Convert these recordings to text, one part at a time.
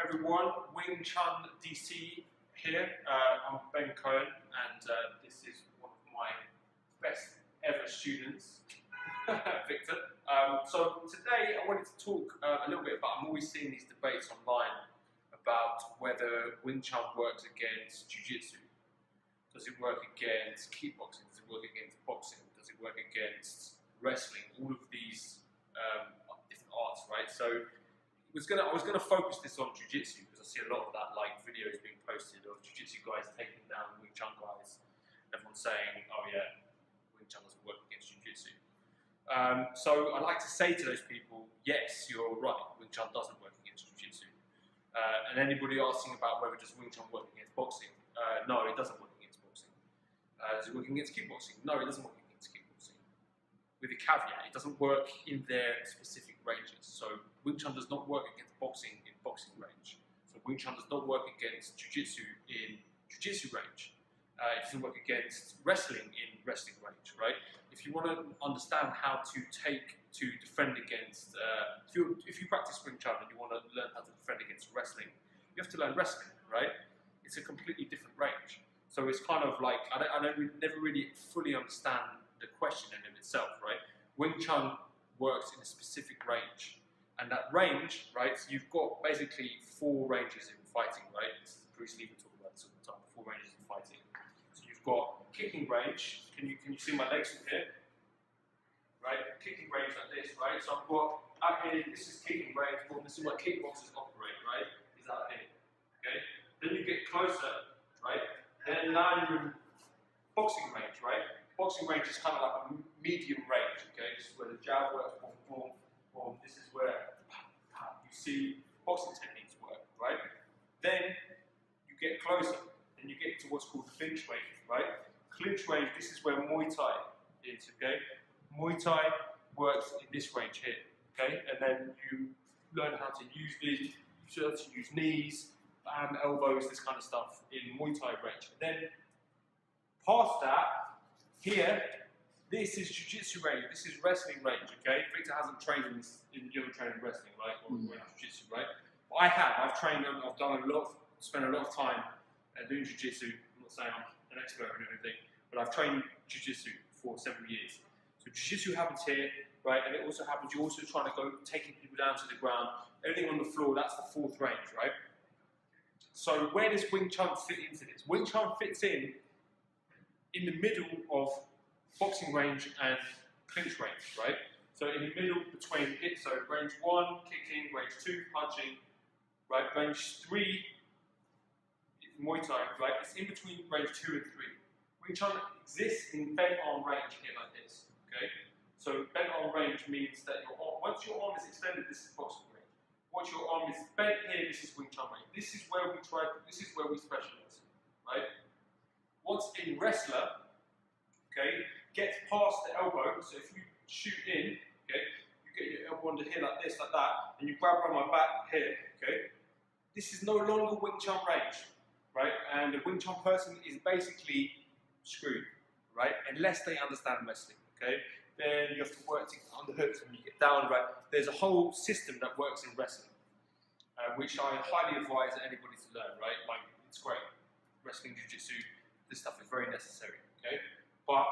everyone, Wing Chun DC here. I'm Ben Cohen, and this is one of my best ever students, Victor. So today I wanted to talk a little bit about, I'm always seeing these debates online about whether Wing Chun works against Jiu Jitsu. Does it work against kickboxing? Does it work against boxing? Does it work against wrestling? All of these different arts, right? So I was gonna focus this on Jiu Jitsu because I see a lot of that, like videos being posted of Jiu Jitsu guys taking down Wing Chun guys. Everyone's saying, "Oh yeah, Wing Chun doesn't work against Jiu Jitsu." So I like to say to those people, yes, you're right. Wing Chun doesn't work against Jiu Jitsu. And anybody asking about whether does Wing Chun work against boxing? No, it doesn't work against boxing. Does it work against kickboxing? No, it doesn't work against kickboxing. With a caveat, it doesn't work in their specific ranges. So Wing Chun does not work against boxing in boxing range. So Wing Chun does not work against Jiu Jitsu in Jiu Jitsu range. It doesn't work against wrestling in wrestling range, right? If you want to understand how to defend against, if you practice Wing Chun and you want to learn how to defend against wrestling, you have to learn wrestling, right? It's a completely different range. So it's kind of like, I never really fully understand the question in itself, right? Wing Chun works in a specific range. And that range, right, so you've got basically 4 ranges in fighting, right? Bruce Lee would talk about this all the time, 4 ranges in fighting. So you've got kicking range. Can you see my legs from here? Right? Kicking range like this, right? So I've got out here, this is kicking range. Well, this is where kickboxers operate, right? Is out here. Okay? Then you get closer, right? Then now you're in boxing range, right? Boxing range is kind of like a medium range, okay? This is where the jab works, boom, boom, boom. This is where you see boxing techniques work, right? Then you get closer, and you get to what's called clinch range, right? Clinch range, this is where Muay Thai is, okay? Muay Thai works in this range here, okay? And then you learn how to use these, you learn to use knees, elbows, this kind of stuff in Muay Thai range. And then past that, here, this is Jiu Jitsu range, this is wrestling range, okay? Victor hasn't trained you haven't trained in wrestling, right? Or Jiu Jitsu, right? But I have, I've trained, I've done spent a lot of time doing Jiu Jitsu. I'm not saying I'm an expert or anything, but I've trained Jiu Jitsu for several years. So Jiu Jitsu happens here, right? And it also happens, you're also trying to go, taking people down to the ground, everything on the floor, that's the 4th range, right? So where does Wing Chun fit into this? Wing Chun fits in the middle of boxing range and clinch range, right? So in the middle between it, so range 1, kicking, range 2, punching, right? Range 3, Muay Thai, right? It's in between range 2 and 3. Wing Chun exists in bent arm range here like this, okay? So bent arm range means that your arm, once your arm is extended, this is boxing range. Once your arm is bent here, this is Wing Chun range. This is where we specialize, right? Once a wrestler, okay, gets past the elbow, so if you shoot in, okay, you get your elbow under here like this, like that, and you grab around my back here, okay, this is no longer Wing Chun range, right? And a Wing Chun person is basically screwed, right? Unless they understand wrestling, okay? Then you have to work to on the hooks when you get down, right? There's a whole system that works in wrestling, which I highly advise anybody to learn, right? Like, it's great. Wrestling, Jiu-Jitsu, this stuff is very necessary, okay? But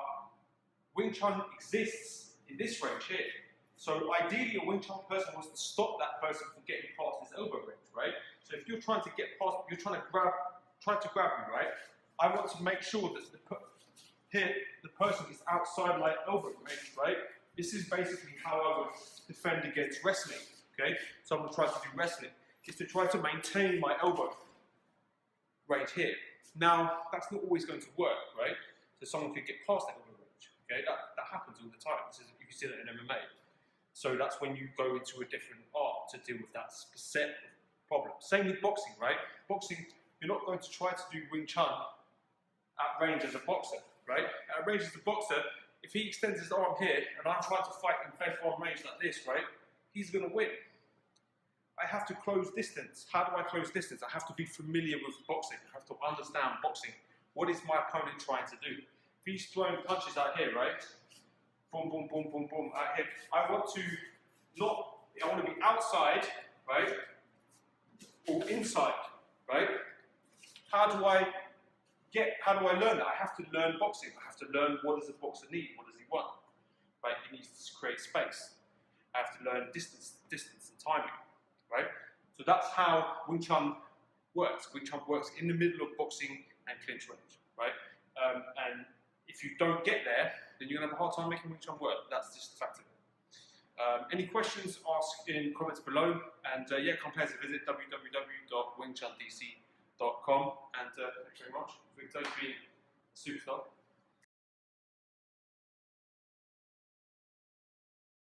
Wing Chun exists in this range here. So ideally, a Wing Chun person wants to stop that person from getting past this elbow range, right? So if you're trying to get past, you're trying to grab me, right? I want to make sure that the person is outside my elbow range, right? This is basically how I would defend against wrestling, okay? So I'm going to try to do wrestling, is to try to maintain my elbow range here. Now, that's not always going to work, right? So someone could get past that elbow range, okay? That happens all the time. You can see that in MMA. So that's when you go into a different art to deal with that set problem. Same with boxing, right? Boxing, you're not going to try to do Wing Chun at range as a boxer, right? At range as a boxer, if he extends his arm here and I'm trying to fight in bent arm range like this, right? He's going to win. I have to close distance. How do I close distance? I have to be familiar with boxing. I have to understand boxing. What is my opponent trying to do? If he's throwing punches out here, right? Boom, boom, boom, boom, boom, out here. I want to be outside, right? or inside, right? How do I learn that? I have to learn boxing. I have to learn what does a boxer need, what does he want, right? He needs to create space. I have to learn distance and timing, right? So that's how Wing Chun works. Wing Chun works in the middle of boxing and clinch range, right? And if you don't get there, then you're gonna have a hard time making Wing Chun work. That's just the fact of it. Any questions, ask in comments below, and yeah, come pay us a visit, www.wingchundc.com, and thanks very much. Victor, you've been a superstar.